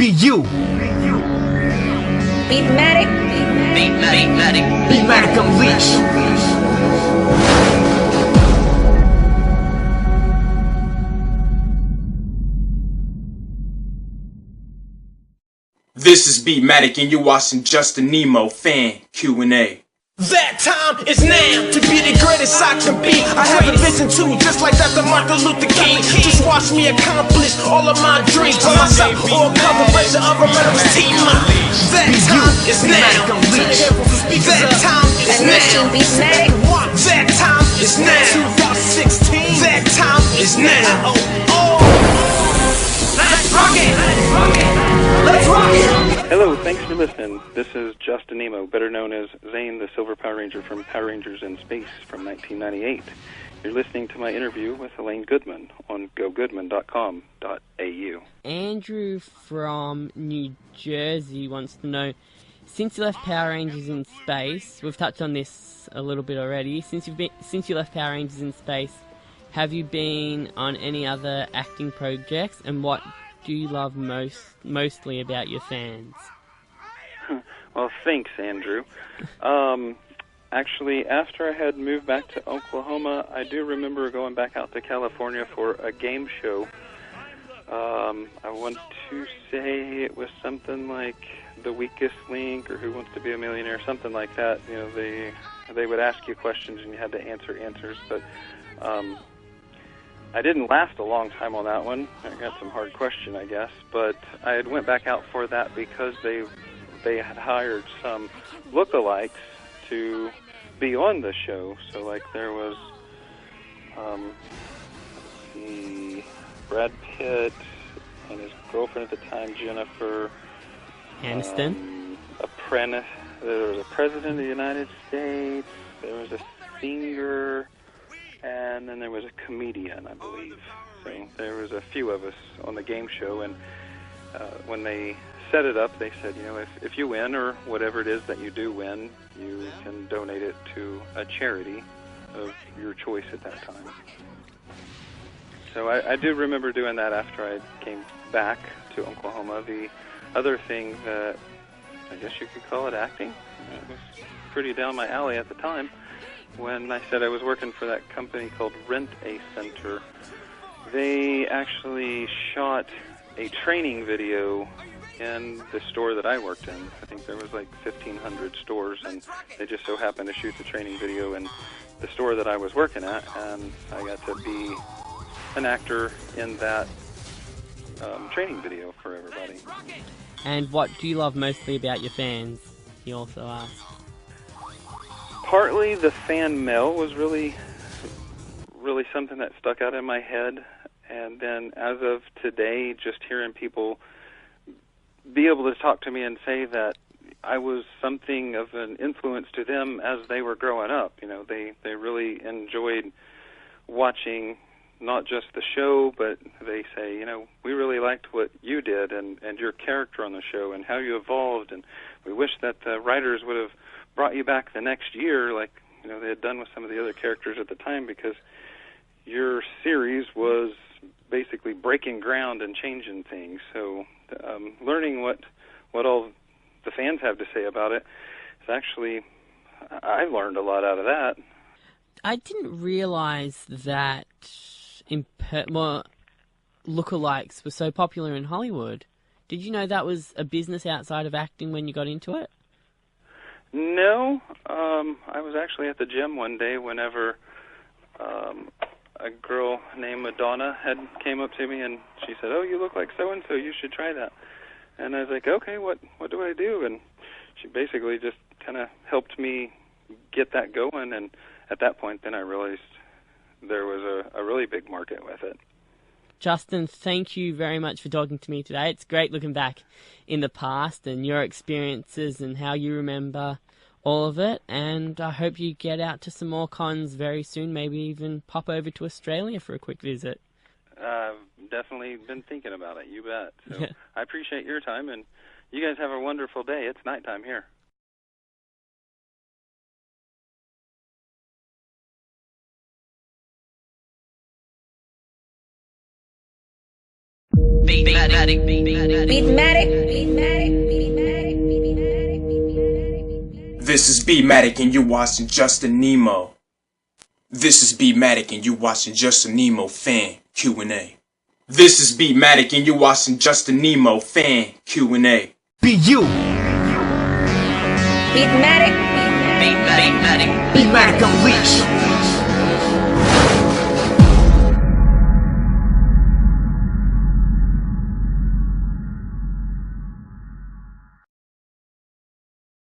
Be you. Beatmatic. Beatmatic Unleash. This is Beatmatic and you're watching Justin Nimmo fan Q&A. That time is now to be the greatest I can be. I have a vision too, just like Dr. Martin Luther King. Just watch me accomplish all of my dreams. By myself or a collaboration of a murderous team. That time is now. That time is now. That time is now. 2016. That time is now. Oh, let's rock it. Let's rock it. Hello, thanks for listening. This is Justin Nimmo, better known as Zane the Silver Power Ranger from Power Rangers in Space from 1998. You're listening to my interview with Alain Goodman on gogoodman.com.au. Andrew from New Jersey wants to know, since you left Power Rangers in Space, we've touched on this a little bit already, since you left Power Rangers in Space, have you been on any other acting projects, and what do you love mostly about your fans? Well, thanks, Andrew. Actually, after I had moved back to Oklahoma, I do remember going back out to California for a game show. I want to say it was something like The Weakest Link or Who Wants to Be a Millionaire, something like that. You know, they would ask you questions and you had to answer answers, but I didn't last a long time on that one. I got some hard question, I guess, but I had went back out for that because they had hired some lookalikes to be on the show. So, like, there was Brad Pitt and his girlfriend at the time, Jennifer Aniston. Apprentice. There was a president of the United States. There was a singer. And then there was a comedian, I believe. So there was a few of us on the game show, and when they set it up, they said, you know, if you win, or whatever it is that you do win, you can donate it to a charity of your choice at that time. So I do remember doing that after I came back to Oklahoma. The other thing that, I guess you could call it acting, it was pretty down my alley at the time. When I said I was working for that company called Rent a Center, they actually shot a training video in the store that I worked in. I think there was like 1,500 stores, and they just so happened to shoot the training video in the store that I was working at, and I got to be an actor in that training video for everybody. And what do you love mostly about your fans? He also asked. Partly the fan mail was really something that stuck out in my head, and then as of today, just hearing people be able to talk to me and say that I was something of an influence to them as they were growing up. You know, they really enjoyed watching not just the show, but they say, you know, we really liked what you did and your character on the show and how you evolved, and we wish that the writers would have brought you back the next year, like, you know, they had done with some of the other characters at the time, because your series was basically breaking ground and changing things. So learning what all the fans have to say about it is actually, I learned a lot out of that. I didn't realize that lookalikes were so popular in Hollywood. Did you know that was a business outside of acting when you got into it? No, I was actually at the gym one day whenever a girl named Madonna came up to me and she said, "Oh, you look like so-and-so, you should try that." And I was like, "Okay, what do I do?" And she basically just kind of helped me get that going, and at that point then I realized there was a really big market with it. Justin, thank you very much for talking to me today. It's great looking back in the past and your experiences and how you remember all of it. And I hope you get out to some more cons very soon, maybe even pop over to Australia for a quick visit. I've definitely been thinking about it, you bet. So I appreciate your time, and you guys have a wonderful day. It's nighttime here. Beatmatic. This is B-Matic and you're watching Just a Nimmo. This is B-Matic and you're watching Just a Nimmo fan Q&A. This is B-Matic and you're watching Just a Nimmo fan Q&A. Be you. Beatmatic Unleashed.